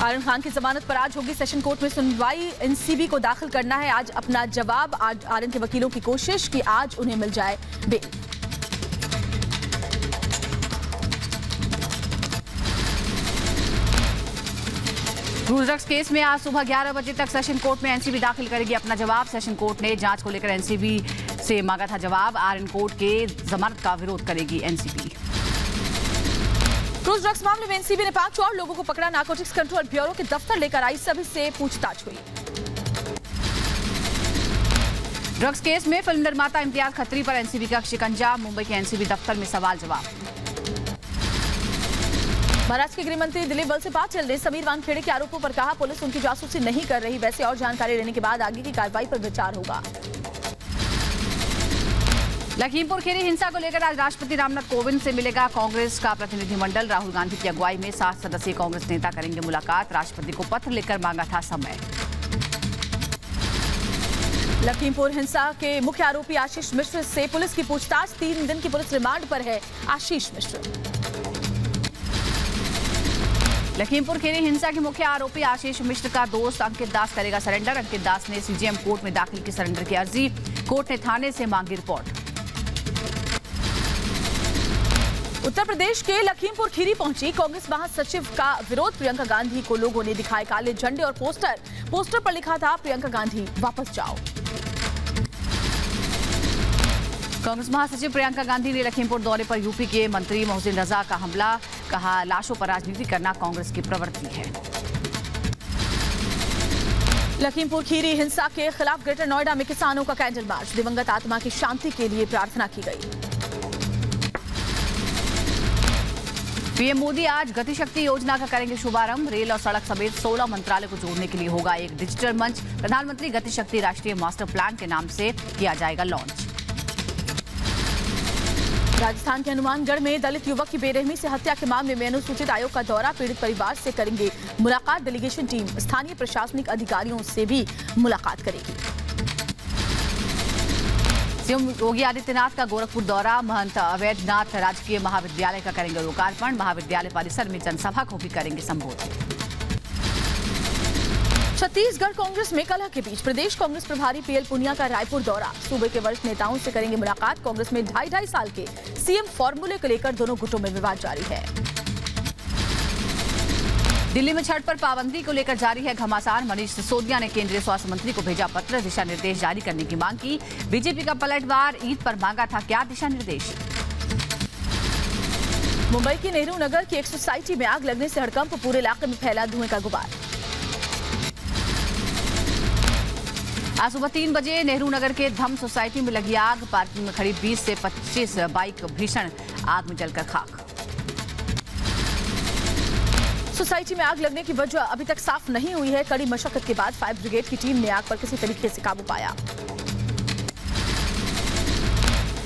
आर्यन खान की जमानत पर आज होगी सेशन कोर्ट में सुनवाई। एनसीबी को दाखिल करना है आज अपना जवाब। आज आर्यन के वकीलों की कोशिश कि आज उन्हें मिल जाए बेल। क्रूज ड्रग्स केस में आज सुबह 11 बजे तक सेशन कोर्ट में एनसीबी दाखिल करेगी अपना जवाब। सेशन कोर्ट ने जांच को लेकर एनसीबी से मांगा था जवाब। आर्यन कोर्ट के जमानत का विरोध करेगी एनसीबी। क्रूज ड्रग्स मामले में एनसीबी ने 5 और लोगों को पकड़ा। नारकोटिक्स कंट्रोल ब्यूरो के दफ्तर लेकर आई, सभी से पूछताछ हुई। ड्रग्स केस में फिल्म निर्माता इम्तियाज खत्री पर एनसीबी का शिकंजा। मुंबई के एनसीबी दफ्तर में सवाल जवाब। महाराष्ट्र के गृह मंत्री दिलीप वळसे ने समीर वानखेड़े के आरोपों पर कहा, पुलिस उनकी जासूसी नहीं कर रही, वैसे और जानकारी लेने के बाद आगे की कार्रवाई पर विचार होगा। लखीमपुर खीरी हिंसा को लेकर आज राष्ट्रपति रामनाथ कोविंद से मिलेगा कांग्रेस का प्रतिनिधिमंडल। राहुल गांधी की अगुवाई में 7 सदस्यीय कांग्रेस नेता करेंगे मुलाकात। राष्ट्रपति को पत्र लिखकर मांगा था समय। लखीमपुर हिंसा के मुख्य आरोपी आशीष मिश्र से पुलिस की पूछताछ। 3 दिन की पुलिस रिमांड पर है आशीष मिश्र। लखीमपुर खीरी हिंसा के मुख्य आरोपी आशीष मिश्र का दोस्त अंकित दास करेगा सरेंडर। अंकित दास ने सीजेएम कोर्ट में दाखिल की सरेंडर की अर्जी। कोर्ट ने थाने से मांगी रिपोर्ट। उत्तर प्रदेश के लखीमपुर खीरी पहुंची कांग्रेस महासचिव का विरोध। प्रियंका गांधी को लोगों ने दिखाए काले झंडे और पोस्टर पर लिखा था, प्रियंका गांधी वापस जाओ। कांग्रेस महासचिव प्रियंका गांधी ने लखीमपुर दौरे पर यूपी के मंत्री मोहसिन रजा का हमला। कहा, लाशों पर राजनीति करना कांग्रेस की प्रवृत्ति है। लखीमपुर खीरी हिंसा के खिलाफ ग्रेटर नोएडा में किसानों का कैंडल मार्च। दिवंगत आत्मा की शांति के लिए प्रार्थना की गई। पीएम मोदी आज गति शक्ति योजना का करेंगे शुभारंभ। रेल और सड़क समेत 16 मंत्रालय को जोड़ने के लिए होगा एक डिजिटल मंच। प्रधानमंत्री गति शक्ति राष्ट्रीय मास्टर प्लान के नाम से किया जाएगा लॉन्च। राजस्थान के हनुमानगढ़ में दलित युवक की बेरहमी से हत्या के मामले में अनुसूचित आयोग का दौरा। पीड़ित परिवार से करेंगे मुलाकात डेलीगेशन टीम। स्थानीय प्रशासनिक अधिकारियों से भी मुलाकात करेगी। सीएम योगी आदित्यनाथ का गोरखपुर दौरा। महंत अवैधनाथ राजकीय महाविद्यालय का करेंगे लोकार्पण। महाविद्यालय परिसर में जनसभा को भी करेंगे संबोधित। छत्तीसगढ़ कांग्रेस में कलह के बीच प्रदेश कांग्रेस प्रभारी पीएल पुनिया का रायपुर दौरा। सूबे के वरिष्ठ नेताओं से करेंगे मुलाकात। कांग्रेस में 2.5 साल के सीएम फॉर्मूले को लेकर दोनों गुटों में विवाद जारी है। दिल्ली में छठ पर पाबंदी को लेकर जारी है घमासान। मनीष सिसोदिया ने केंद्रीय स्वास्थ्य मंत्री को भेजा पत्र। दिशा निर्देश जारी करने की मांग की। बीजेपी का पलटवार। ईद पर मांगा था क्या दिशा निर्देश। मुंबई के नेहरू नगर की एक सोसाइटी में आग लगने से हड़कंप। पूरे इलाके में फैला धुएं का गुबार। आज सुबह 3 बजे नेहरू नगर के धम सोसाइटी में लगी आग। पार्किंग में खड़ी 20 से 25 बाइक भीषण आग में जलकर खाक। सोसाइटी में आग लगने की वजह अभी तक साफ नहीं हुई है। कड़ी मशक्कत के बाद फायर ब्रिगेड की टीम ने आग पर किसी तरीके से काबू पाया।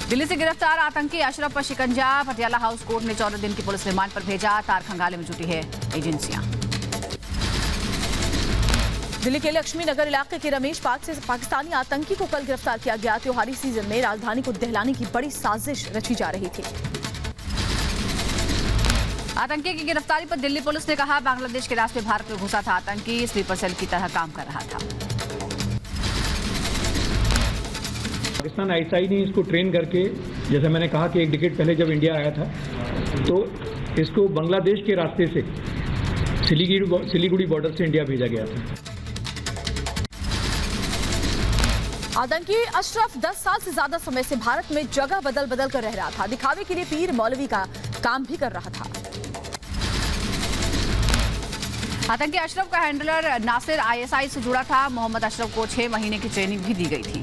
दिल्ली से गिरफ्तार आतंकी अशरफ पर शिकंजा। पटियाला हाउस कोर्ट ने 14 दिन की पुलिस रिमांड पर भेजा। तार खंगाले में जुटी है एजेंसियां। दिल्ली के लक्ष्मी नगर इलाके के रमेश पाक से पाकिस्तानी आतंकी को कल गिरफ्तार किया गया। त्योहारी सीजन में राजधानी को दहलाने की बड़ी साजिश रची जा रही थी। आतंकी की गिरफ्तारी पर दिल्ली पुलिस ने कहा, बांग्लादेश के रास्ते भारत में घुसा था आतंकी। स्लीपर सेल की तरह काम कर रहा था। पाकिस्तान ऐसा ही नहीं इसको ट्रेन करके, जैसे मैंने कहा कि 1 डिकेड पहले जब इंडिया आया था तो इसको बांग्लादेश के रास्ते से सिलीगुड़ी बॉर्डर से इंडिया भेजा गया था। आतंकी अशरफ 10 साल से ज्यादा समय से भारत में जगह बदल बदल कर रह रहा था। दिखावे के लिए पीर मौलवी का काम भी कर रहा था। आतंकी अशरफ का हैंडलर नासिर आईएसआई से जुड़ा था। मोहम्मद अशरफ को 6 महीने की ट्रेनिंग भी दी गई थी।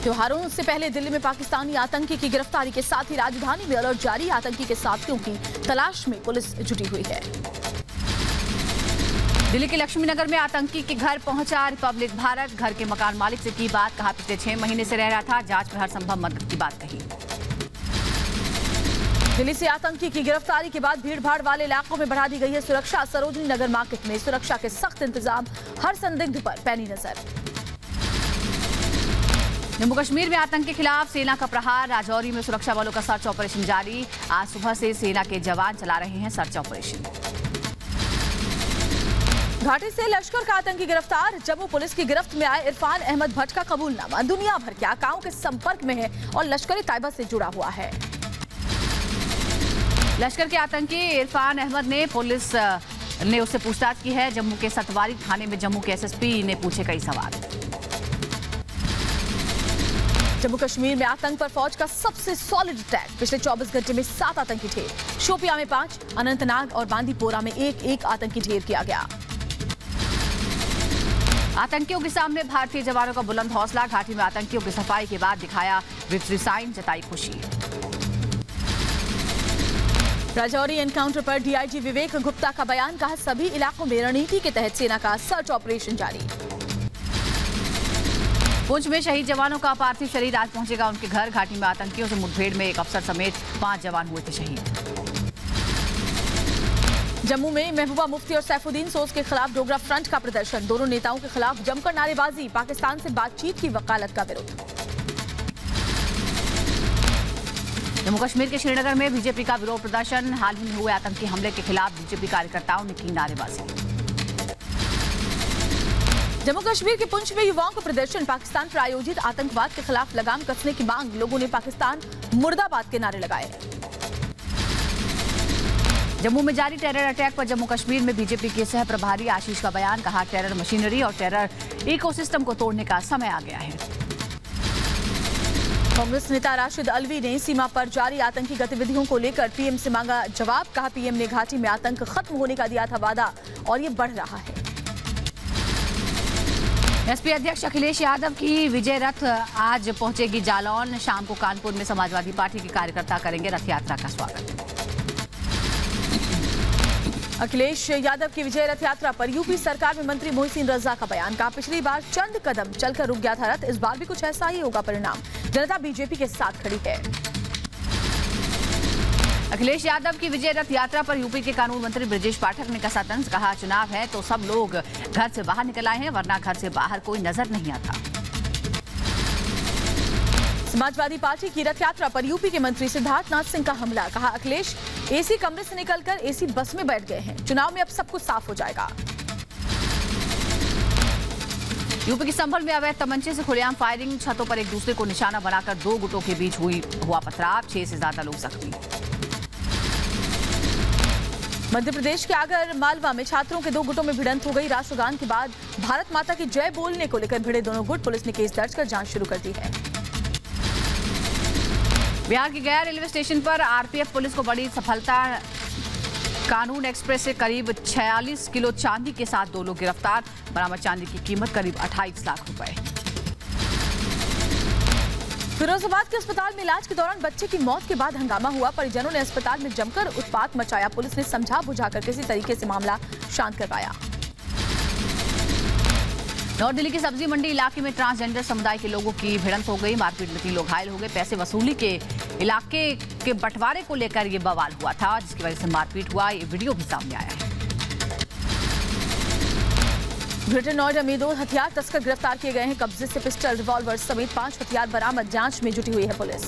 त्योहारों से पहले दिल्ली में पाकिस्तानी आतंकी की गिरफ्तारी के साथ ही राजधानी में अलर्ट जारी। आतंकी के साथियों की तलाश में पुलिस जुटी हुई है। दिल्ली के लक्ष्मी नगर में आतंकी के घर पहुंचा रिपब्लिक भारत। घर के मकान मालिक से की बात। कहा, पिछले 6 महीने से रह रहा था। जांच में हर संभव मदद की बात कही। दिल्ली से आतंकी की गिरफ्तारी के बाद भीड़भाड़ वाले इलाकों में बढ़ा दी गई है सुरक्षा। सरोजनी नगर मार्केट में सुरक्षा के सख्त इंतजाम। हर संदिग्ध पर पैनी नजर। जम्मू कश्मीर में आतंक के खिलाफ सेना का प्रहार। राजौरी में सुरक्षा बलों का सर्च ऑपरेशन जारी। आज सुबह से सेना के जवान चला रहे हैं सर्च ऑपरेशन। घाटी से लश्कर का आतंकी गिरफ्तार। जम्मू पुलिस की गिरफ्त में आए इरफान अहमद भट्ट का कबूलनामा दुनिया भर के आकाओं के संपर्क में है और लश्कर तैयबा से जुड़ा हुआ है। लश्कर के आतंकी इरफान अहमद ने पुलिस ने उससे पूछताछ की है। जम्मू के सतवारी थाने में जम्मू के एसएसपी ने पूछे कई सवाल। जम्मू कश्मीर में आतंक पर फौज का सबसे सॉलिड अटैक। पिछले 24 घंटे में 7 आतंकी ढेर। शोपियां में 5, अनंतनाग और बांदीपोरा में एक आतंकी ढेर किया गया। आतंकियों के सामने भारतीय जवानों का बुलंद हौसला। घाटी में आतंकियों की सफाई के बाद दिखाया विक्ट्री साइन, जताई खुशी। राजौरी एनकाउंटर पर डीआईजी विवेक गुप्ता का बयान। कहा सभी इलाकों में रणनीति के तहत सेना का सर्च ऑपरेशन जारी। पुंछ में शहीद जवानों का पार्थिव शरीर आज पहुंचेगा उनके घर। घाटी में आतंकियों से मुठभेड़ में एक अफसर समेत 5 जवान हुए थे शहीद। जम्मू में महबूबा मुफ्ती और सैफुद्दीन सोज के खिलाफ डोगरा फ्रंट का प्रदर्शन। दोनों नेताओं के खिलाफ जमकर नारेबाजी। पाकिस्तान से बातचीत की वकालत का विरोध। जम्मू कश्मीर के श्रीनगर में बीजेपी का विरोध प्रदर्शन। हाल ही में हुए आतंकी हमले के खिलाफ बीजेपी कार्यकर्ताओं ने की नारेबाजी। जम्मू कश्मीर के पुंछ में युवाओं का प्रदर्शन। पाकिस्तान पर आयोजित आतंकवाद के खिलाफ लगाम कसने की मांग। लोगों ने पाकिस्तान मुर्दाबाद के नारे लगाए। जम्मू में जारी टेरर अटैक पर जम्मू कश्मीर में बीजेपी के सह प्रभारी आशीष का बयान। कहा टेरर मशीनरी और टेरर इकोसिस्टम को तोड़ने का समय आ गया है। कांग्रेस नेता राशिद अलवी ने सीमा पर जारी आतंकी गतिविधियों को लेकर पीएम से मांगा जवाब। कहा पीएम ने घाटी में आतंक खत्म होने का दिया था वादा और ये बढ़ रहा है। एसपी अध्यक्ष अखिलेश यादव की विजय रथ आज पहुंचेगी जालौन। शाम को कानपुर में समाजवादी पार्टी के कार्यकर्ता करेंगे रथ यात्रा का स्वागत। अखिलेश यादव की विजय रथ यात्रा पर यूपी सरकार में मंत्री मोहसिन रजा का बयान। कहा पिछली बार चंद कदम चलकर रुक गया था रथ, इस बार भी कुछ ऐसा ही होगा परिणाम। जनता बीजेपी के साथ खड़ी है। अखिलेश यादव की विजय रथ यात्रा पर यूपी के कानून मंत्री ब्रजेश पाठक ने कसा तंज। कहा चुनाव है तो सब लोग घर से बाहर निकल आए हैं, वरना घर से बाहर कोई नजर नहीं आता। समाजवादी पार्टी की रथ यात्रा पर यूपी के मंत्री सिद्धार्थनाथ सिंह का हमला। कहा अखिलेश एसी कमरे से निकलकर एसी बस में बैठ गए हैं, चुनाव में अब सब कुछ साफ हो जाएगा। यूपी के संभल में अवैध तमंचे से खुलेआम फायरिंग। छतों पर एक दूसरे को निशाना बनाकर 2 गुटों के बीच हुआ पथराव। 6 से ज्यादा लोग जख्मी। मध्य प्रदेश के आगर मालवा में छात्रों के 2 गुटों में भिड़ंत हो गई। राष्ट्रगान के बाद भारत माता की जय बोलने को लेकर भिड़े दोनों गुट। पुलिस ने केस दर्ज कर जांच शुरू कर दी है। बिहार के गया रेलवे स्टेशन पर आरपीएफ पुलिस को बड़ी सफलता। कानून एक्सप्रेस से करीब 46 किलो चांदी के साथ 2 लोग गिरफ्तार। बरामद चांदी की कीमत करीब 28 लाख रुपए। फिरोजाबाद के अस्पताल में इलाज के दौरान बच्चे की मौत के बाद हंगामा हुआ। परिजनों ने अस्पताल में जमकर उत्पात मचाया। पुलिस ने समझा बुझाकर किसी तरीके से मामला शांत करवाया। नॉर्थ दिल्ली के सब्जी मंडी इलाके में ट्रांसजेंडर समुदाय के लोगों की भिड़ंत हो गई। मारपीट में 3 लोग घायल हो गए। पैसे वसूली के इलाके के बंटवारे को लेकर ये बवाल हुआ था, जिसकी वजह से मारपीट हुआ। ये वीडियो भी सामने आया है। ग्रेटर नोएडा में 2 हथियार तस्कर गिरफ्तार किए गए हैं। कब्जे से पिस्टल, रिवॉल्वर समेत 5 हथियार बरामद। जांच में जुटी हुई है पुलिस।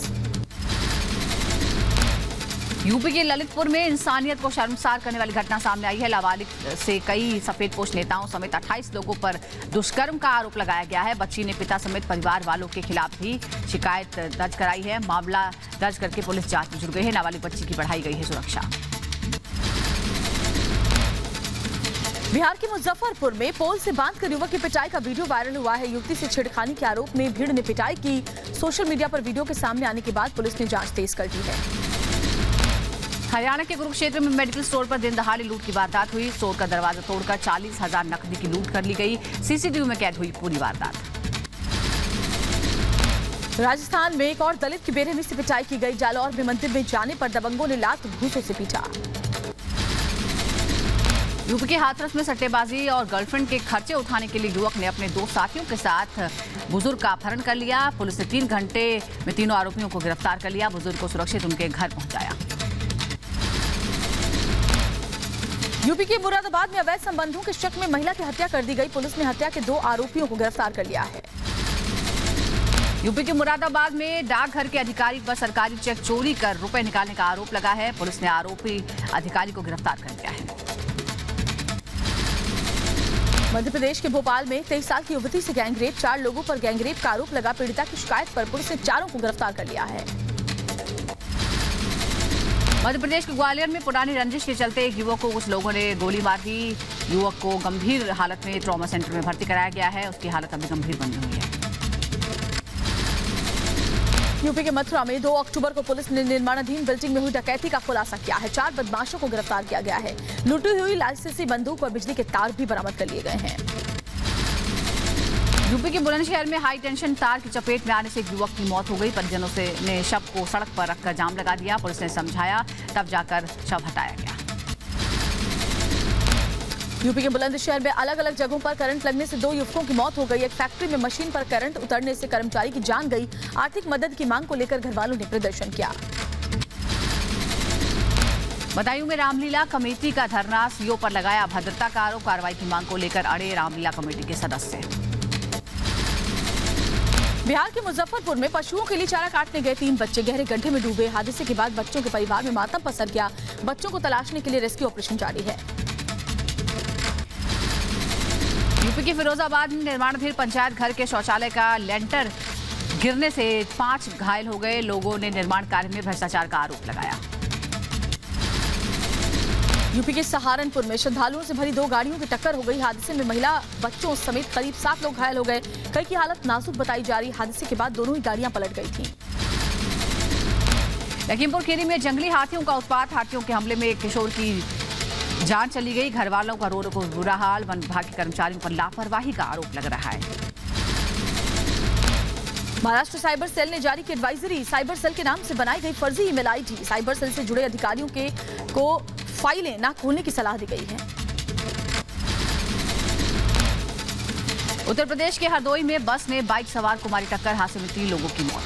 यूपी के ललितपुर में इंसानियत को शर्मसार करने वाली घटना सामने आई है। नाबालिग से कई सफेदपोश नेताओं समेत 28 लोगों पर दुष्कर्म का आरोप लगाया गया है। बच्ची ने पिता समेत परिवार वालों के खिलाफ भी शिकायत दर्ज कराई है। मामला दर्ज करके पुलिस जांच में जुट गई है। नाबालिग बच्ची की बढ़ाई गई है सुरक्षा। बिहार के मुजफ्फरपुर में पोल से बांधकर युवक की पिटाई का वीडियो वायरल हुआ है। युवती से छेड़खानी के आरोप में भीड़ ने पिटाई की। सोशल मीडिया पर वीडियो के सामने आने के बाद पुलिस ने जांच तेज कर दी है। हरियाणा के कुरुक्षेत्र में मेडिकल स्टोर पर दिन दहाड़े लूट की वारदात हुई। स्टोर का दरवाजा तोड़कर 40,000 नकदी की लूट कर ली गई। सीसीटीवी में कैद हुई पूरी वारदात। राजस्थान में एक और दलित की बेरहमी से पिटाई की गई। जालौर में मंदिर में जाने पर दबंगों ने लात घूंसों से पीटा। यूपी के हाथरस में सट्टेबाजी और गर्लफ्रेंड के खर्चे उठाने के लिए युवक ने अपने 2 साथियों के साथ बुजुर्ग का अपहरण कर लिया। पुलिस ने 3 घंटे में तीनों आरोपियों को गिरफ्तार कर लिया। बुजुर्ग को सुरक्षित उनके घर पहुंचाया। यूपी के मुरादाबाद में अवैध संबंधों के शक में महिला की हत्या कर दी गई। पुलिस ने हत्या के 2 आरोपियों को गिरफ्तार कर लिया है। यूपी के मुरादाबाद में डाकघर के अधिकारी पर सरकारी चेक चोरी कर रुपए निकालने का आरोप लगा है। पुलिस ने आरोपी अधिकारी को गिरफ्तार कर लिया है। मध्य प्रदेश के भोपाल में 23 साल की युवती से गैंगरेप, 4 लोगों पर गैंगरेप का आरोप लगा। पीड़िता की शिकायत पर पुलिस ने 4 को गिरफ्तार कर लिया है। मध्य प्रदेश के ग्वालियर में पुरानी रंजिश के चलते एक युवक को कुछ लोगों ने गोली मार दी। युवक को गंभीर हालत में ट्रॉमा सेंटर में भर्ती कराया गया है। उसकी हालत अभी गंभीर बनी हुई है। यूपी के मथुरा में 2 अक्टूबर को पुलिस ने निर्माणाधीन बिल्डिंग में हुई डकैती का खुलासा किया है। 4 बदमाशों को गिरफ्तार किया गया है। लूटी हुई लाइसेंसी बंदूक और बिजली के तार भी बरामद कर लिए गए हैं। यूपी के बुलंदशहर में हाई टेंशन तार की चपेट में आने से एक युवक की मौत हो गई। परिजनों ने शव को सड़क पर रखकर जाम लगा दिया। पुलिस ने समझाया, तब जाकर शव हटाया गया। यूपी के बुलंदशहर में अलग अलग जगहों पर करंट लगने से 2 युवकों की मौत हो गई। एक फैक्ट्री में मशीन पर करंट उतरने से कर्मचारी की जान गई। आर्थिक मदद की मांग को लेकर घरवालों ने प्रदर्शन किया। बदायूं में रामलीला कमेटी का धरना, सीओ पर लगाया अभद्रता का आरोप। कार्रवाई की मांग को लेकर अड़े रामलीला कमेटी के सदस्य। बिहार के मुजफ्फरपुर में पशुओं के लिए चारा काटने गए 3 बच्चे गहरे गड्ढे में डूबे। हादसे के बाद बच्चों के परिवार में मातम पसर गया। बच्चों को तलाशने के लिए रेस्क्यू ऑपरेशन जारी है। यूपी के फिरोजाबाद में निर्माणाधीन पंचायत घर के शौचालय का लेंटर गिरने से 5 घायल हो गए। लोगों ने निर्माण कार्य में भ्रष्टाचार का आरोप लगाया। यूपी के सहारनपुर में श्रद्धालुओं से भरी 2 गाड़ियों की टक्कर हो गई। हादसे में महिला, बच्चों समेत करीब 7 लोग घायल हो गए। कई की हालत नाजुक बताई जा रही। हादसे के बाद दोनों ही गाड़ियां पलट गई थीं। लखीमपुर खीरी में जंगली हाथियों का उत्पात, हाथियों के हमले में एक किशोर की जान चली गई। घर वालों का रो बुरा हाल। वन विभाग के कर्मचारियों पर लापरवाही का आरोप लग रहा है। महाराष्ट्र साइबर सेल ने जारी की एडवाइजरी। साइबर सेल के नाम से बनाई गई फर्जी ईमेल आईडी। साइबर सेल से जुड़े अधिकारियों को फाइलें न खोलने की सलाह दी गई है। उत्तर प्रदेश के हरदोई में बस ने बाइक सवार को मारी टक्कर। हादसे में 3 लोगों की मौत।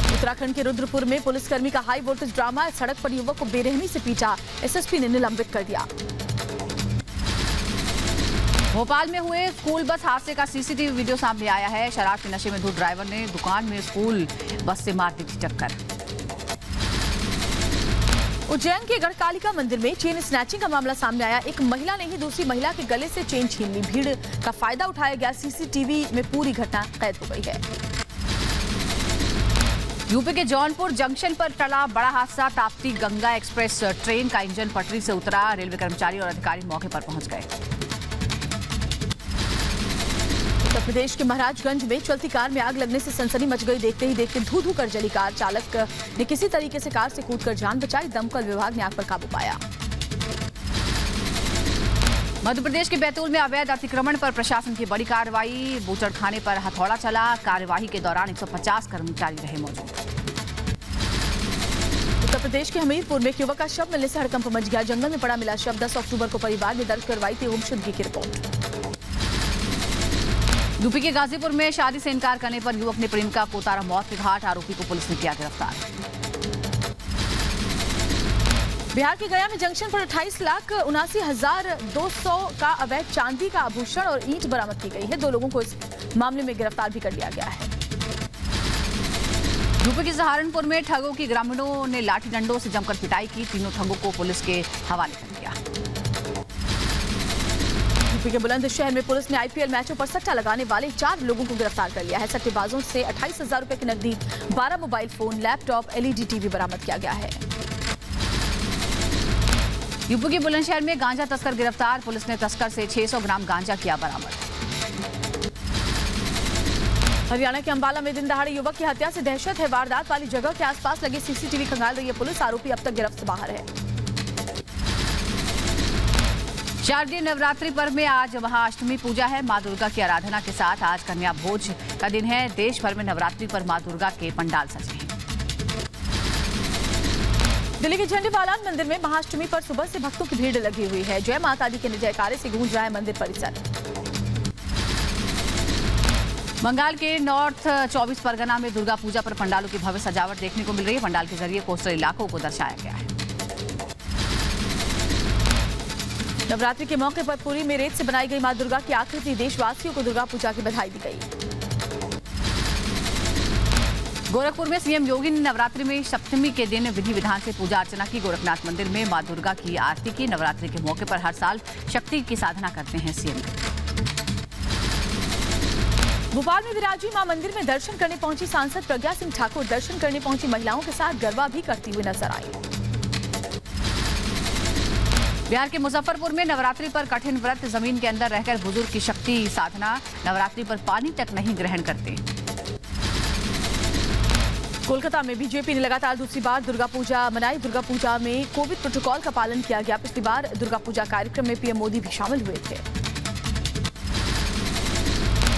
उत्तराखंड के रुद्रपुर में पुलिसकर्मी का हाई वोल्टेज ड्रामा। सड़क पर युवक को बेरहमी से पीटा। एसएसपी ने निलंबित कर दिया। भोपाल में हुए स्कूल बस हादसे का सीसीटीवी वीडियो सामने आया है। शराब के नशे में धुत ड्राइवर ने दुकान में स्कूल बस से मार दी थी टक्कर। उज्जैन के गढ़कालिका मंदिर में चेन स्नैचिंग का मामला सामने आया। एक महिला ने ही दूसरी महिला के गले से चेन छीन ली। भीड़ का फायदा उठाया गया। सीसीटीवी में पूरी घटना कैद हो गई है। यूपी के जौनपुर जंक्शन पर टला बड़ा हादसा। ताप्ती गंगा एक्सप्रेस ट्रेन का इंजन पटरी से उतरा। रेलवे कर्मचारी और अधिकारी मौके पर पहुंच गए। उत्तर प्रदेश के महाराजगंज में चलती कार में आग लगने से सनसनी मच गई। देखते ही देखते धू धू कर जली कार। चालक ने किसी तरीके से कार से कूदकर जान बचाई। दमकल विभाग ने आग पर काबू पाया। मध्य प्रदेश के बैतूल में अवैध अतिक्रमण पर प्रशासन की बड़ी कार्रवाई। बूचड़खाने पर हथौड़ा चला। कार्यवाही के दौरान 150 कर्मचारी रहे मौजूद। उत्तर प्रदेश के हमीरपुर में एक युवक का शव मिलने से हड़कंप मच गया। जंगल में पड़ा मिला शव। 10 अक्टूबर को परिवार ने दर्ज करवाई थी गुमशुदगी की रिपोर्ट। यूपी के गाजीपुर में शादी से इनकार करने पर युवक ने प्रेमिका को उतारा मौत के घाट। आरोपी को पुलिस ने किया गिरफ्तार। बिहार के गया में जंक्शन पर 28,79,200 का अवैध चांदी का आभूषण और ईंट बरामद की गई है। 2 लोगों को इस मामले में गिरफ्तार भी कर लिया गया है। यूपी के सहारनपुर में ठगों की ग्रामीणों ने लाठी डंडों से जमकर पिटाई की। 3 ठगों को पुलिस के हवाले कर दिया। यूपी के बुलंदशहर में पुलिस ने आईपीएल मैचों पर सट्टा लगाने वाले 4 लोगों को गिरफ्तार कर लिया है। सट्टेबाजों से 28,000 रुपए की नकदी, 12 mobile phone, laptop, LED TV बरामद किया गया है। यूपी के बुलंदशहर में गांजा तस्कर गिरफ्तार। पुलिस ने तस्कर से 600 ग्राम गांजा किया बरामद। हरियाणा के अंबाला में दिन दहाड़े युवक की हत्या से दहशत है। वारदात वाली जगह के आसपास लगे सीसीटीवी खंगाल रही है पुलिस। आरोपी अब तक गिरफ्त से बाहर है। शारदीय नवरात्रि पर्व में आज महाअष्टमी पूजा है। मां दुर्गा की आराधना के साथ आज कन्या भोज का दिन है। देश भर में नवरात्रि पर मां दुर्गा के पंडाल सजे हैं। दिल्ली के झंडेवालान मंदिर में महाअष्टमी पर सुबह से भक्तों की भीड़ लगी हुई है। जय माता दी के जयकारे से गूंज रहा है मंदिर परिसर। बंगाल के नॉर्थ 24 परगना में दुर्गा पूजा पर पंडालों की भव्य सजावट देखने को मिल रही है। पंडाल के जरिए कोस्टल इलाकों को दर्शाया गया है। नवरात्रि के मौके पर पुरी में रेत से बनाई गई मां दुर्गा की आकृति। देशवासियों को दुर्गा पूजा की बधाई दी गई। गोरखपुर में सीएम योगी ने नवरात्रि में सप्तमी के दिन विधि विधान से पूजा अर्चना की। गोरखनाथ मंदिर में मां दुर्गा की आरती की। नवरात्रि के मौके पर हर साल शक्ति की साधना करते हैं सीएम। भोपाल में विराजी मां मंदिर में दर्शन करने पहुंची सांसद प्रज्ञा सिंह ठाकुर दर्शन करने पहुंची महिलाओं के साथ गरबा भी करती हुई नजर आई। बिहार के मुजफ्फरपुर में नवरात्रि पर कठिन व्रत, जमीन के अंदर रहकर बुजुर्ग की शक्ति साधना। नवरात्रि पर पानी तक नहीं ग्रहण करते। कोलकाता में बीजेपी ने लगातार दूसरी बार दुर्गा पूजा मनाई। दुर्गा पूजा में कोविड प्रोटोकॉल का पालन किया गया। पिछली बार दुर्गा पूजा कार्यक्रम में पीएम मोदी भी शामिल हुए थे।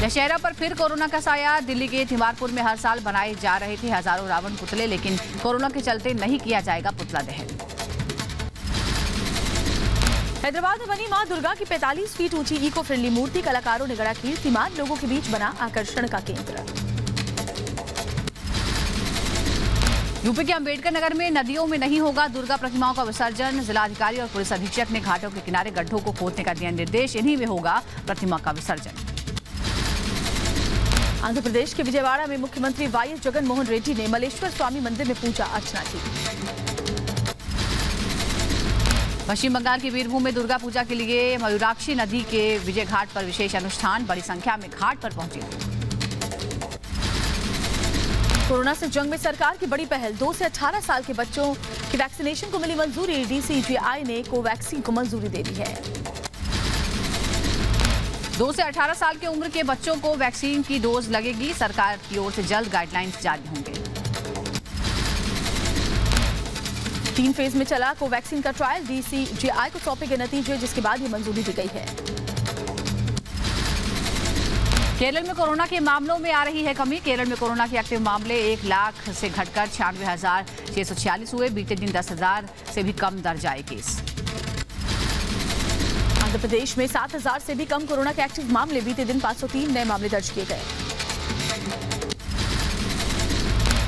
दशहरा पर फिर कोरोना का साया। दिल्ली के तिमारपुर में हर साल बनाए जा रहे थे हजारों रावण पुतले, लेकिन कोरोना के चलते नहीं किया जाएगा पुतला दहन। हैदराबाद में बनी मां दुर्गा की 45 फीट ऊंची इको फ्रेंडली मूर्ति कलाकारों ने गढ़ा कीर्तिमान, लोगों के बीच बना आकर्षण का केंद्र। यूपी के अंबेडकर नगर में नदियों में नहीं होगा दुर्गा प्रतिमाओं का विसर्जन। जिलाधिकारी और पुलिस अधीक्षक ने घाटों के किनारे गड्ढों को खोदने का दिया निर्देश। इन्हीं में होगा प्रतिमा का विसर्जन। आंध्र प्रदेश के विजयवाड़ा में मुख्यमंत्री वाईएस जगन मोहन रेड्डी ने मलेश्वर स्वामी मंदिर में पूजा अर्चना की। पश्चिम बंगाल के बीरभूम में दुर्गा पूजा के लिए मयूराक्षी नदी के विजय घाट पर विशेष अनुष्ठान। बड़ी संख्या में घाट पर पहुंचे। कोरोना से जंग में सरकार की बड़ी पहल। 2 से 18 साल के बच्चों की वैक्सीनेशन को मिली मंजूरी। डीसीजीआई ने कोवैक्सीन को मंजूरी दे दी है। 2 से 18 साल की उम्र के बच्चों को वैक्सीन की डोज लगेगी। सरकार की ओर से जल्द गाइडलाइंस जारी होंगे। 3 फेज में चला कोवैक्सीन का ट्रायल। डीसीजीआई को सौंपे गए नतीजे, जिसके बाद ये मंजूरी दी गई है। केरल में कोरोना के मामलों में आ रही है कमी। केरल में कोरोना के एक्टिव मामले 1 लाख से घटकर 96,646 हुए। बीते दिन 10,000 से भी कम दर्ज आए केस। आंध्र प्रदेश में 7,000 से भी कम कोरोना के एक्टिव मामले। बीते दिन 503 नए मामले दर्ज किए गए।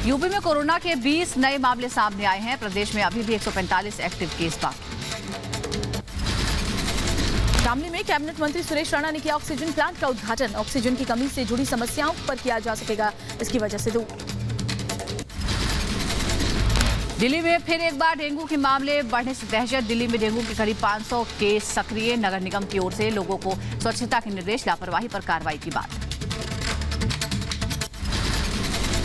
यूपी में कोरोना के 20 नए मामले सामने आए हैं। प्रदेश में अभी भी 145 एक्टिव केस बाकी। शामली में कैबिनेट मंत्री सुरेश राणा ने किया ऑक्सीजन प्लांट का उद्घाटन। ऑक्सीजन की कमी से जुड़ी समस्याओं पर किया जा सकेगा इसकी वजह से दूर। दिल्ली में फिर एक बार डेंगू के मामले बढ़ने से दहशत। दिल्ली में डेंगू के करीब 500 केस सक्रिय। नगर निगम की ओर से लोगों को स्वच्छता के निर्देश, लापरवाही पर कार्रवाई की बात।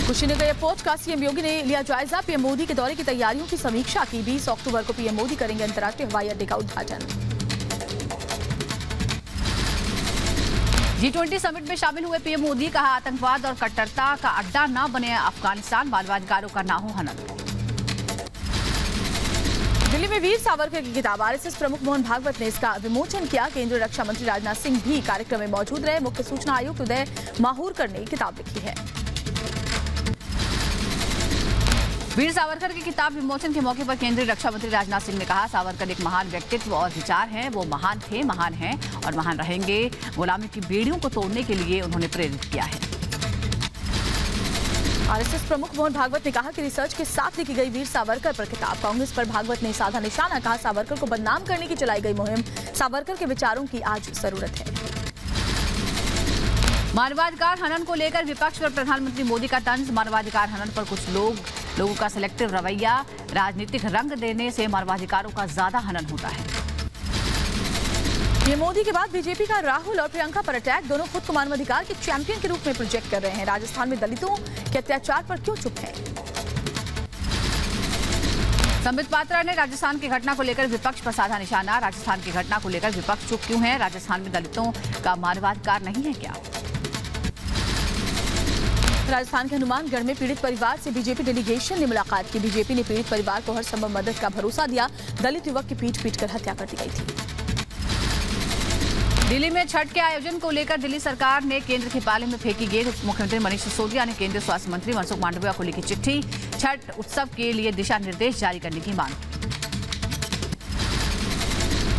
कुशीनगर एयरपोर्ट का सीएम योगी ने लिया जायजा। पीएम मोदी के दौरे की तैयारियों की समीक्षा की। 20 अक्टूबर को पीएम मोदी करेंगे अंतर्राष्ट्रीय हवाई अड्डे का उद्घाटन। G20 समिट में शामिल हुए पीएम मोदी। कहा, आतंकवाद और कट्टरता का अड्डा न बने अफगानिस्तान। मानवाधिकारों का ना हो हनन। दिल्ली में वीर सावरकर की किताब। आरएसएस प्रमुख मोहन भागवत ने इसका विमोचन किया। केंद्रीय रक्षा मंत्री राजनाथ सिंह भी कार्यक्रम में मौजूद रहे। मुख्य सूचना आयुक्त उदय माहूरकर ने किताब लिखी है। वीर सावरकर की किताब विमोचन के मौके पर केंद्रीय रक्षा मंत्री राजनाथ सिंह ने कहा, सावरकर एक महान व्यक्तित्व और विचार हैं। वो महान थे, महान हैं और महान रहेंगे। गुलामी की बेड़ियों को तोड़ने के लिए उन्होंने प्रेरित किया है। आरएसएस प्रमुख मोहन भागवत ने कहा कि रिसर्च के साथ लिखी गई वीर सावरकर पर किताब। कांग्रेस पर भागवत ने साधा निशाना। कहा, सावरकर को बदनाम करने की चलाई गई मुहिम सावरकर के विचारों की आज जरूरत है। मानवाधिकार हनन को लेकर विपक्ष पर प्रधानमंत्री मोदी का तंज। मानवाधिकार हनन पर कुछ लोगों का सिलेक्टिव रवैया। राजनीतिक रंग देने से मानवाधिकारों का ज्यादा हनन होता है। ये मोदी के बाद बीजेपी का राहुल और प्रियंका पर अटैक। दोनों खुद को मानवाधिकार के चैंपियन के रूप में प्रोजेक्ट कर रहे हैं। राजस्थान में दलितों के अत्याचार पर क्यों चुप हैं? संबित पात्रा ने राजस्थान की घटना को लेकर विपक्ष पर साधा निशाना। राजस्थान की घटना को लेकर विपक्ष चुप क्यों है? राजस्थान में दलितों का मानवाधिकार नहीं है क्या? राजस्थान के हनुमानगढ़ में पीड़ित परिवार से बीजेपी डेलीगेशन ने मुलाकात की। बीजेपी ने पीड़ित परिवार को हर संभव मदद का भरोसा दिया। दलित युवक की पीट कर हत्या कर दी गई थी। दिल्ली में छठ के आयोजन को लेकर दिल्ली सरकार ने केंद्र के पाले में फेंकी गेंद। मुख्यमंत्री मनीष सिसोदिया ने केंद्रीय स्वास्थ्य मंत्री मनसुख मांडविया को लिखी चिट्ठी। छठ उत्सव के लिए दिशा निर्देश जारी करने की मांग की।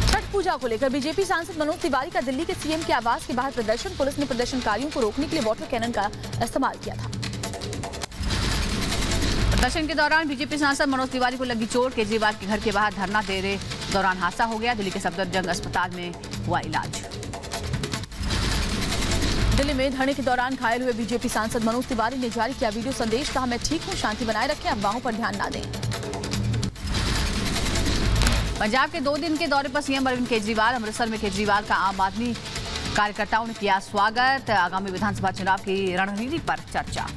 छठ पूजा को लेकर बीजेपी सांसद मनोज तिवारी का दिल्ली के सीएम के आवास के बाहर प्रदर्शन। पुलिस ने प्रदर्शनकारियों को रोकने के लिए वाटर कैनन का इस्तेमाल किया था। प्रदर्शन के दौरान बीजेपी सांसद मनोज तिवारी को लगी चोट। केजरीवाल के घर के बाहर धरना दे रहे दौरान हादसा हो गया। दिल्ली के सफदरजंग अस्पताल में हुआ इलाज। दिल्ली में धरने के दौरान घायल हुए बीजेपी सांसद मनोज तिवारी ने जारी किया वीडियो संदेश। कहा, मैं ठीक हूं, शांति बनाए रखें, अफवाहों पर ध्यान ना दें। पंजाब के 2 दिन के दौरे पर सीएम अरविंद केजरीवाल। अमृतसर में केजरीवाल का आम आदमी कार्यकर्ताओं ने किया स्वागत। आगामी विधानसभा चुनाव की रणनीति पर चर्चा।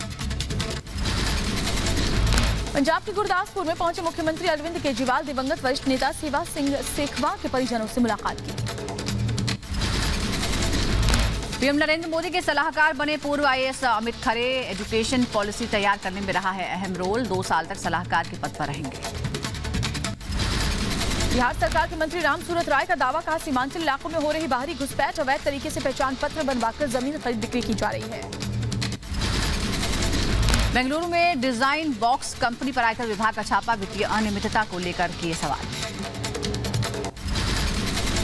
पंजाब के गुरदासपुर में पहुंचे मुख्यमंत्री अरविंद केजरीवाल। दिवंगत वरिष्ठ नेता सेवा सिंह सेखवा के परिजनों से मुलाकात की। पीएम नरेंद्र मोदी के सलाहकार बने पूर्व IAS Amit Khare. Education policy तैयार करने में रहा है अहम रोल। 2 साल तक सलाहकार के पद पर रहेंगे। बिहार सरकार के मंत्री रामसूरत राय का दावा। कहा, सीमांचल इलाकों में हो रही बाहरी घुसपैठ, अवैध तरीके से पहचान पत्र बनवाकर जमीन खरीद बिक्री की जा रही है। बेंगलुरु में डिजाइन बॉक्स कंपनी पर आयकर विभाग का छापा। वित्तीय अनियमितता को लेकर किए सवाल।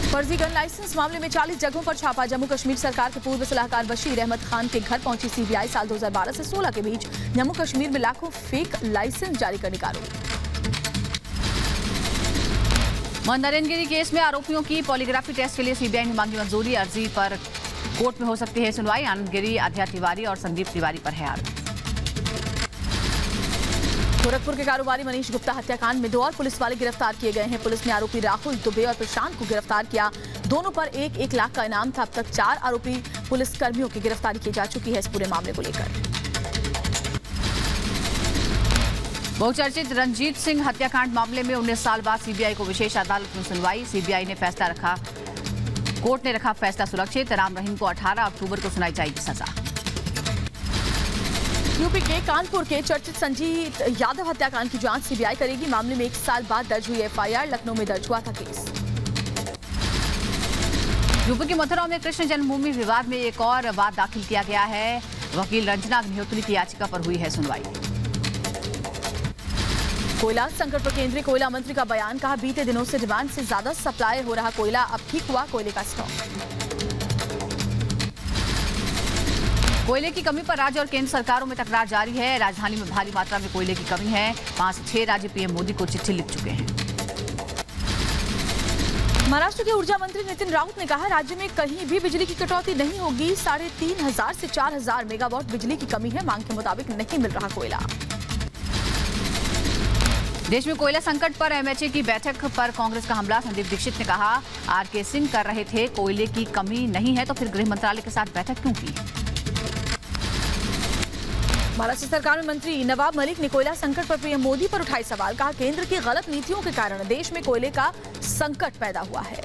फर्जी गन लाइसेंस मामले में 40 जगहों पर छापा। जम्मू कश्मीर सरकार के पूर्व सलाहकार बशीर अहमद खान के घर पहुंची सीबीआई। साल 2012 से 16 के बीच जम्मू कश्मीर में लाखों फेक लाइसेंस जारी करने का आरोप। मंदरेनगिरी केस में आरोपियों की पॉलीग्राफी टेस्ट के लिए सीबीआई ने मांगी मंजूरी। अर्जी पर कोर्ट में हो सकती है सुनवाई। आनंद गिरी, आध्या तिवारी और संदीप तिवारी पर है आरोप। गोरखपुर के कारोबारी मनीष गुप्ता हत्याकांड में 2 और पुलिस वाले गिरफ्तार किए गए हैं। पुलिस ने आरोपी राहुल दुबे और प्रशांत को गिरफ्तार किया। दोनों पर 1-1 लाख का इनाम था। अब तक 4 आरोपी पुलिस कर्मियों की गिरफ्तारी की जा चुकी है। इस पूरे मामले को लेकर बहुचर्चित रंजीत सिंह हत्याकांड मामले में 19 साल बाद सीबीआई को विशेष अदालत में सुनवाई। सीबीआई ने फैसला रखा, कोर्ट ने रखा फैसला सुरक्षित। राम रहीम को 18 अक्टूबर को सुनाई जाएगी सजा। यूपी के कानपुर के चर्चित संजीत यादव हत्याकांड की जांच सीबीआई करेगी। मामले में 1 साल बाद दर्ज हुई एफआईआर। लखनऊ में दर्ज हुआ था केस। यूपी के मथुरा में कृष्ण जन्मभूमि विवाद में एक और वाद दाखिल किया गया है। वकील रंजना अग्निहोत्री की याचिका पर हुई है सुनवाई। कोयला संकट पर केंद्रीय कोयला मंत्री का बयान। कहा, बीते दिनों से डिमांड से ज्यादा सप्लाई हो रहा कोयला। अब ठीक हुआ कोयले का स्टॉक। कोयले की कमी पर राज्य और केंद्र सरकारों में तकरार जारी है। राजधानी में भारी मात्रा में कोयले की कमी है। 5 से 6 राज्य पीएम मोदी को चिट्ठी लिख चुके हैं। महाराष्ट्र के ऊर्जा मंत्री नितिन राउत ने कहा, राज्य में कहीं भी बिजली की कटौती नहीं होगी। 3,500 से 4,000 मेगावाट बिजली की कमी है। मांग के मुताबिक नहीं मिल रहा कोयला। देश में कोयला संकट पर एमएचए की बैठक पर कांग्रेस का हमला। संदीप दीक्षित ने कहा, आरके सिंह कर रहे थे, कोयले की कमी नहीं है तो फिर गृह मंत्रालय के साथ बैठक क्यों की। महाराष्ट्र सरकार में मंत्री नवाब मलिक ने कोयला संकट पर पीएम मोदी पर उठाए सवाल। कहा, केंद्र की गलत नीतियों के कारण देश में कोयले का संकट पैदा हुआ है।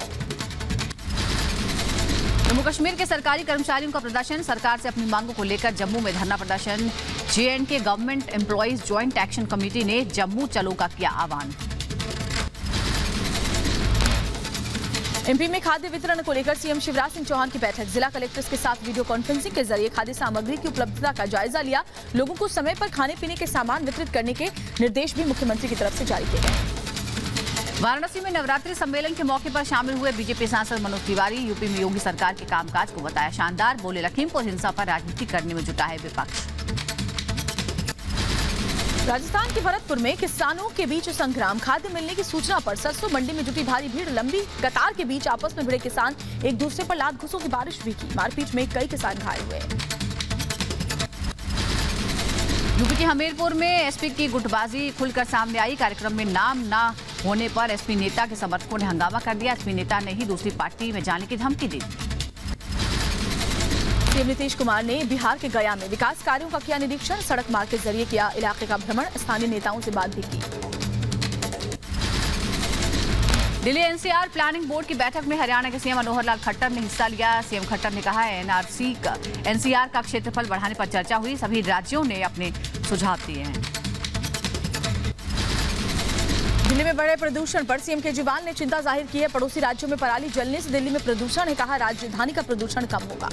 जम्मू कश्मीर के सरकारी कर्मचारियों का प्रदर्शन। सरकार से अपनी मांगों को लेकर जम्मू में धरना प्रदर्शन। जे&के government employees joint action committee ने जम्मू चलो का किया आह्वान। एमपी में खाद्य वितरण को लेकर सीएम शिवराज सिंह चौहान की बैठक। जिला कलेक्टर्स के साथ वीडियो कॉन्फ्रेंसिंग के जरिए खाद्य सामग्री की उपलब्धता का जायजा लिया। लोगों को समय पर खाने पीने के सामान वितरित करने के निर्देश भी मुख्यमंत्री की तरफ से जारी किए गए। वाराणसी में नवरात्रि सम्मेलन के मौके पर शामिल हुए बीजेपी सांसद मनोज तिवारी। यूपी में योगी सरकार के कामकाज को बताया शानदार। बोले, लखीमपुर हिंसा पर राजनीति करने में जुटा है विपक्ष। राजस्थान के भरतपुर में किसानों के बीच संग्राम। खाद्य मिलने की सूचना पर सरसों मंडी में जुटी भारी भीड़। लंबी कतार के बीच आपस में भिड़े किसान एक दूसरे पर लात घूंसों की बारिश भी की। मारपीट में कई किसान घायल हुए। यूपी के हमीरपुर में एसपी की गुटबाजी खुलकर सामने आई। कार्यक्रम में नाम न होने पर एसपी नेता के समर्थकों ने हंगामा कर दिया। एसपी नेता ने ही दूसरी पार्टी में जाने की धमकी दी। सीएम नीतीश कुमार ने बिहार के गया में विकास कार्यों का किया निरीक्षण। सड़क मार्ग के जरिए किया इलाके का भ्रमण। स्थानीय नेताओं से बात भी की। दिल्ली एनसीआर प्लानिंग बोर्ड की बैठक में हरियाणा के सीएम मनोहर लाल खट्टर ने हिस्सा लिया। सीएम खट्टर ने कहा, एनसीआर का क्षेत्रफल बढ़ाने पर चर्चा हुई। सभी राज्यों ने अपने सुझाव दिए हैं। दिल्ली में बढ़े प्रदूषण पर सीएम केजरीवाल ने चिंता जाहिर की है। पड़ोसी राज्यों में पराली जलने से दिल्ली में प्रदूषण है। कहा, राजधानी का प्रदूषण कम होगा।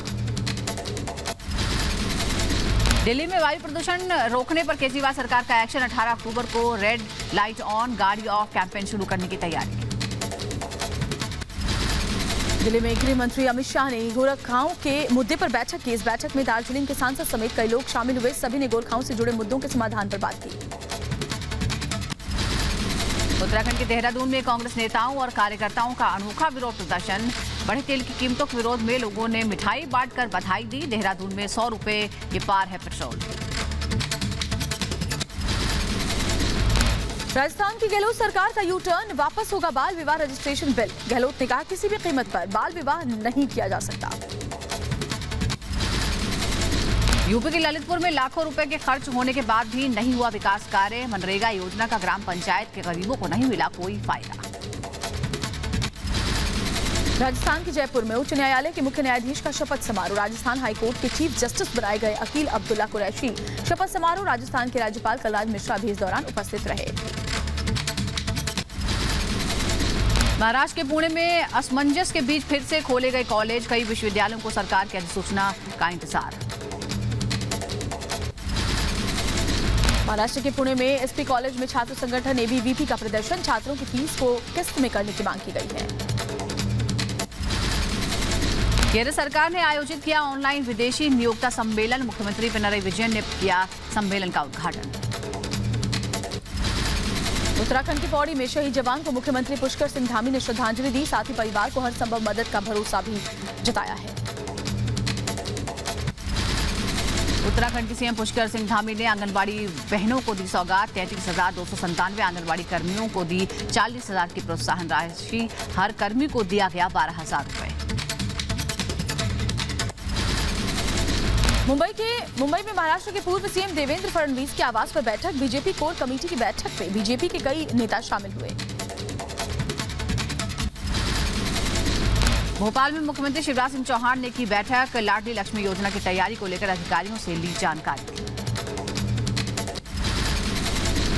दिल्ली में वायु प्रदूषण रोकने पर केजरीवाल सरकार का एक्शन। 18 अक्टूबर को रेड लाइट ऑन गाड़ी ऑफ कैंपेन शुरू करने की तैयारी। दिल्ली में गृह मंत्री अमित शाह ने गोरखाओं के मुद्दे पर बैठक की। इस बैठक में दार्जिलिंग के सांसद समेत कई लोग शामिल हुए। सभी ने गोरखाओं से जुड़े मुद्दों के समाधान पर बात की। उत्तराखंड के देहरादून में कांग्रेस नेताओं और कार्यकर्ताओं का अनोखा विरोध प्रदर्शन। बढ़े तेल की कीमतों के विरोध में लोगों ने मिठाई बांटकर बधाई दी। देहरादून में 100 रुपए के पार है पेट्रोल। राजस्थान की गहलोत सरकार का यू टर्न, वापस होगा बाल विवाह रजिस्ट्रेशन बिल। गहलोत ने कहा किसी भी कीमत पर बाल विवाह नहीं किया जा सकता। यूपी के ललितपुर में लाखों रुपए के खर्च होने के बाद भी नहीं हुआ विकास कार्य। मनरेगा योजना का ग्राम पंचायत के गरीबों को नहीं मिला कोई फायदा। राजस्थान के जयपुर में उच्च न्यायालय के मुख्य न्यायाधीश का शपथ समारोह। राजस्थान हाईकोर्ट के चीफ जस्टिस बनाए गए अकील अब्दुल्ला कुरैशी। शपथ समारोह राजस्थान के राज्यपाल कलराज मिश्रा भी इस दौरान उपस्थित रहे। महाराष्ट्र के पुणे में असमंजस के बीच फिर से खोले गए कॉलेज। कई विश्वविद्यालयों को सरकार की अधिसूचना का इंतजार। महाराष्ट्र के पुणे में एसपी कॉलेज में छात्र संगठन एबीवीपी का प्रदर्शन। छात्रों की फीस को किस्त में करने की मांग की गई है। केरल सरकार ने आयोजित किया ऑनलाइन विदेशी नियोक्ता सम्मेलन। मुख्यमंत्री पिनराई विजयन ने किया सम्मेलन का उद्घाटन। उत्तराखंड के पौड़ी में शहीद जवान को मुख्यमंत्री पुष्कर सिंह धामी ने श्रद्धांजलि दी। साथ ही परिवार को हर संभव मदद का भरोसा भी जताया है। उत्तराखंड के सीएम पुष्कर सिंह धामी ने आंगनबाड़ी बहनों को दी सौगात। 33,297 आंगनबाड़ी कर्मियों को दी 40,000 की प्रोत्साहन राशि। हर कर्मी को दिया गया 12,000 रुपए। मुंबई में महाराष्ट्र के पूर्व सीएम देवेंद्र फडणवीस के आवास पर बैठक। बीजेपी कोर कमेटी की बैठक में बीजेपी के कई नेता शामिल हुए। भोपाल में मुख्यमंत्री शिवराज सिंह चौहान ने की बैठक। लाडली लक्ष्मी योजना की तैयारी को लेकर अधिकारियों से ली जानकारी।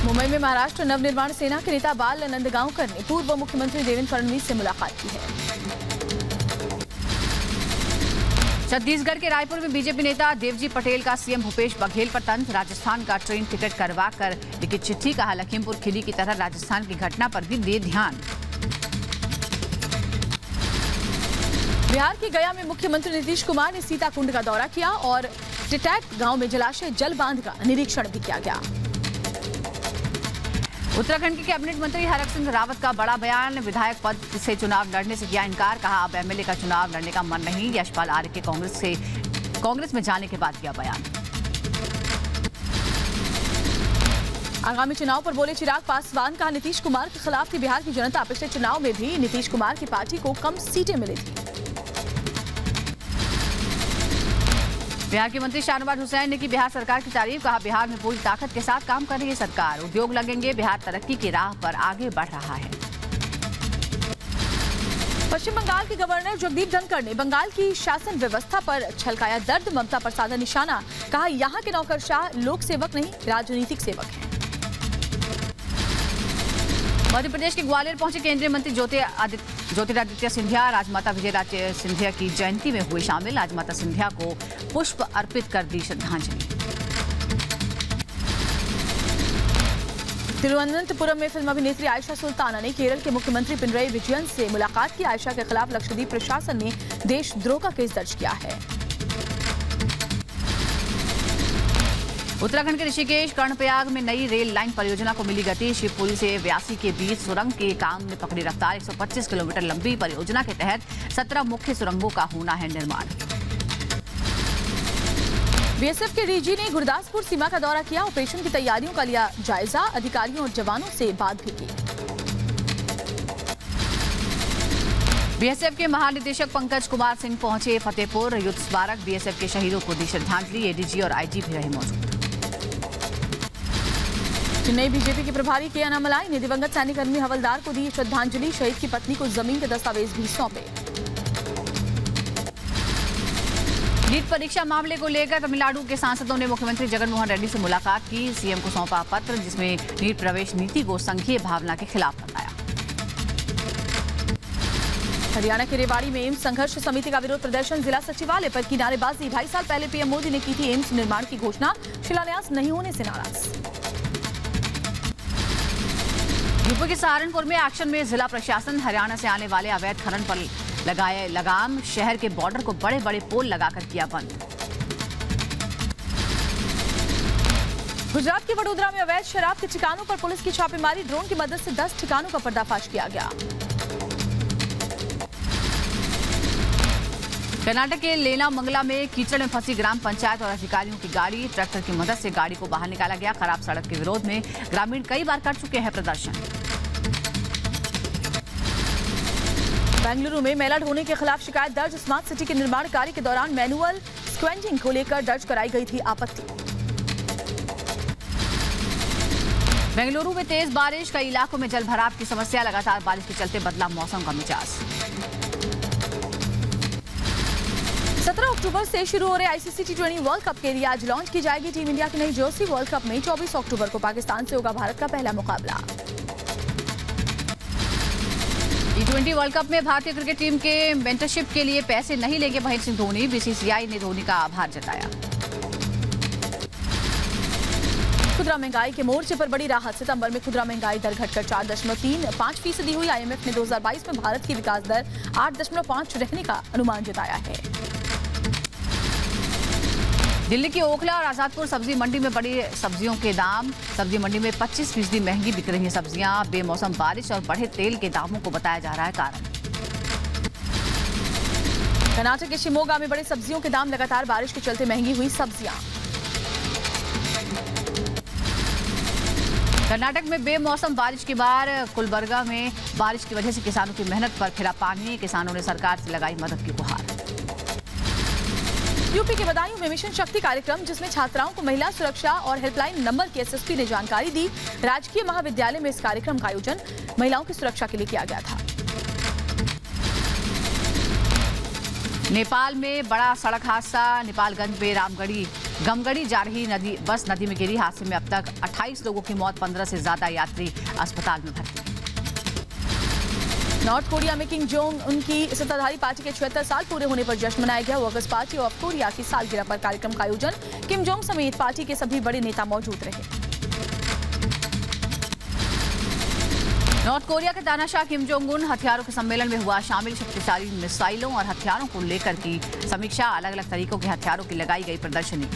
मुंबई में महाराष्ट्र नवनिर्माण सेना के नेता बाल नंदगांवकर ने पूर्व मुख्यमंत्री देवेंद्र फडणवीस से मुलाकात की है। छत्तीसगढ़ के रायपुर में बीजेपी नेता देवजी पटेल का सीएम भूपेश बघेल पर तंज। राजस्थान का ट्रेन टिकट करवाकर लिखी चिट्ठी। कहा लखीमपुर खीरी की तरह राजस्थान की घटना पर भी दे ध्यान। बिहार के गया में मुख्यमंत्री नीतीश कुमार ने सीताकुंड का दौरा किया और टिटैक गांव में जलाशय जल बांध का निरीक्षण भी किया गया। उत्तराखंड के कैबिनेट मंत्री हरक सिंह रावत का बड़ा बयान। विधायक पद से चुनाव लड़ने से किया इनकार। कहा अब एमएलए का चुनाव लड़ने का मन नहीं। यशपाल आर्य के कांग्रेस में जाने के बाद किया बयान। आगामी चुनाव पर बोले चिराग पासवान। कहा नीतीश कुमार के खिलाफ थी बिहार की जनता। पिछले चुनाव में भी नीतीश कुमार की पार्टी को कम सीटें मिली थी। बिहार के मंत्री शाहनवाज हुसैन ने की बिहार सरकार की तारीफ। कहा बिहार में पूरी ताकत के साथ काम कर रही है सरकार। उद्योग लगेंगे। बिहार तरक्की की राह पर आगे बढ़ रहा है। पश्चिम बंगाल के गवर्नर जगदीप धनखड़ ने बंगाल की शासन व्यवस्था पर छलकाया दर्द। ममता पर साधा निशाना। कहा यहाँ के नौकरशाह लोक सेवक नहीं राजनीतिक सेवक हैं। मध्य प्रदेश के ग्वालियर पहुंचे केंद्रीय मंत्री ज्योतिरादित्य सिंधिया। राजमाता विजयराजे सिंधिया की जयंती में हुए शामिल। राजमाता सिंधिया को पुष्प अर्पित कर दी श्रद्धांजलि। तिरुवनंतपुरम में फिल्म अभिनेत्री आयशा सुल्ताना ने केरल के मुख्यमंत्री पिनराई विजयन से मुलाकात की। आयशा के खिलाफ लक्षद्वीप प्रशासन ने देशद्रोह का केस दर्ज किया है। उत्तराखंड के ऋषिकेश कर्णप्रयाग में नई रेल लाइन परियोजना को मिली गति। शिवपुरी से व्यासी के बीच सुरंग के काम में पकड़ी रफ्तार। 125 किलोमीटर लंबी परियोजना के तहत 17 मुख्य सुरंगों का होना है निर्माण। बीएसएफ के डीजी ने गुरदासपुर सीमा का दौरा किया। ऑपरेशन की तैयारियों का लिया जायजा। अधिकारियों और जवानों से बात भी की। बीएसएफ के महानिदेशक पंकज कुमार सिंह पहुंचे फतेहपुर। युद्ध स्मारक बीएसएफ के शहीदों को दी श्रद्धांजलि। एडीजी और आईजी भी रहे मौजूद। चेन्नई बीजेपी के प्रभारी के अनामलाई ने दिवंगत सैनिककर्मी हवलदार को दी श्रद्धांजलि। शहीद की पत्नी को जमीन के दस्तावेज भी सौंपे। नीट परीक्षा मामले को लेकर तमिलनाडु के सांसदों ने मुख्यमंत्री जगनमोहन रेड्डी से मुलाकात की। सीएम को सौंपा पत्र जिसमें नीट प्रवेश नीति को संघीय भावना के खिलाफ बताया। हरियाणा के रेवाड़ी में एम्स संघर्ष समिति का विरोध प्रदर्शन। जिला सचिवालय पर की नारेबाजी। 2.5 साल पहले पीएम मोदी ने की थी एम्स निर्माण की घोषणा। शिलान्यास नहीं होने से नाराज। यूपी के सहारनपुर में एक्शन में जिला प्रशासन। हरियाणा से आने वाले अवैध खनन पर लगाए लगाम। शहर के बॉर्डर को बड़े बड़े पोल लगाकर किया बंद। गुजरात के वडोदरा में अवैध शराब के ठिकानों पर पुलिस की छापेमारी। ड्रोन की मदद से 10 ठिकानों का पर्दाफाश किया गया। कर्नाटक के लेना मंगला में कीचड़ में फंसी ग्राम पंचायत और अधिकारियों की गाड़ी। ट्रैक्टर की मदद से गाड़ी को बाहर निकाला गया। खराब सड़क के विरोध में ग्रामीण कई बार कर चुके हैं प्रदर्शन। बेंगलुरु में मेला ढोने के खिलाफ शिकायत दर्ज। स्मार्ट सिटी के निर्माण कार्य के दौरान मैनुअल स्क्वेंजिंग को लेकर दर्ज कराई गई थी आपत्ति। बेंगलुरु में तेज बारिश, कई इलाकों में जलभराव की समस्या। लगातार बारिश के चलते बदला मौसम का मिजाज। 17 अक्टूबर से शुरू हो रहे आईसीसी T20 वर्ल्ड कप के लिए आज लॉन्च की जाएगी टीम इंडिया की नई जर्सी। वर्ल्ड कप में 24 अक्टूबर को पाकिस्तान से होगा भारत का पहला मुकाबला। T20 वर्ल्ड कप में भारतीय क्रिकेट टीम के मेंटरशिप के लिए पैसे नहीं लेंगे महेंद्र सिंह धोनी। बीसीसीआई ने धोनी का आभार जताया। खुदरा महंगाई के मोर्चे पर बड़ी राहत। सितंबर में खुदरा महंगाई दर घटकर 4.35% हुई। आईएमएफ ने 2022 में भारत की विकास दर 8.5 रहने का अनुमान जताया है। दिल्ली की ओखला और आजादपुर सब्जी मंडी में बढ़े सब्जियों के दाम। सब्जी मंडी में 25% महंगी बिक रही हैं सब्जियां। बेमौसम बारिश और बढ़े तेल के दामों को बताया जा रहा है कारण। कर्नाटक के शिमोगा में बड़े सब्जियों के दाम। लगातार बारिश के चलते महंगी हुई सब्जियां। कर्नाटक में बेमौसम बारिश के बाद गुलबर्गा में बारिश की वजह से किसानों की मेहनत पर फिरा पानी। किसानों ने सरकार से लगाई मदद की गुहार। यूपी के बदायूं में मिशन शक्ति कार्यक्रम, जिसमें छात्राओं को महिला सुरक्षा और हेल्पलाइन नंबर की एसएसपी ने जानकारी दी। राजकीय महाविद्यालय में इस कार्यक्रम का आयोजन महिलाओं की सुरक्षा के लिए किया गया था। नेपाल में बड़ा सड़क हादसा। नेपालगंज में रामगढ़ी गमगढ़ी जा रही बस नदी में गिरी। हादसे में अब तक 28 लोगों की मौत, 15 से ज्यादा यात्री अस्पताल में भर्ती। नॉर्थ कोरिया में किम जोंग उनकी सत्ताधारी पार्टी के 76 साल पूरे होने पर जश्न मनाया गया। वर्कर्स पार्टी ऑफ कोरिया की सालगिरह पर कार्यक्रम का आयोजन। किम जोंग समेत पार्टी के सभी बड़े नेता मौजूद रहे। नॉर्थ कोरिया के तानाशाह किम जोंग उन हथियारों के सम्मेलन में हुआ शामिल। शक्तिशाली मिसाइलों और हथियारों को लेकर की समीक्षा। अलग अलग तरीकों के हथियारों की लगाई गई प्रदर्शनी।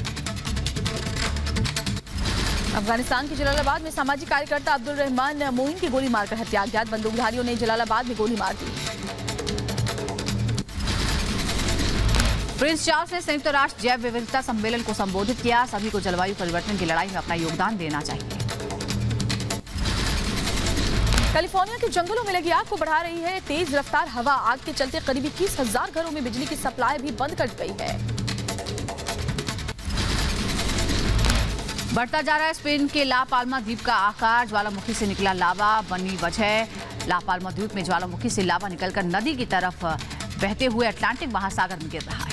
अफगानिस्तान के जलालाबाद में सामाजिक कार्यकर्ता अब्दुल रहमान मोइन की गोली मारकर हत्या। अज्ञात बंदूकधारियों ने जलालाबाद में गोली मार दी। प्रिंस चार्ल्स ने संयुक्त राष्ट्र जैव विविधता सम्मेलन को संबोधित किया। सभी को जलवायु परिवर्तन की लड़ाई में अपना योगदान देना चाहिए। कैलिफोर्निया के जंगलों में लगी आग को बढ़ा रही है तेज रफ्तार हवा। आग के चलते करीब 21,000 घरों में बिजली की सप्लाई भी बंद कर दी गई है। बढ़ता जा रहा है स्पेन के ला पाल्मा द्वीप का आकार। ज्वालामुखी से निकला लावा बनी वजह। ला पाल्मा द्वीप में ज्वालामुखी से लावा निकलकर नदी की तरफ बहते हुए अटलांटिक महासागर में गिर रहा है।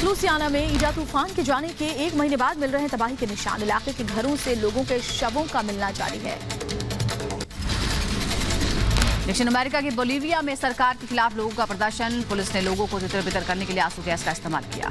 लुसियाना में ईडा तूफान के जाने के 1 महीने बाद मिल रहे हैं तबाही के निशान। इलाके के घरों से लोगों के शवों का मिलना जारी है। दक्षिण अमेरिका के बोलीविया में सरकार के खिलाफ लोगों का प्रदर्शन। पुलिस ने लोगों को तितर बितर करने के लिए आंसू गैस का इस्तेमाल किया।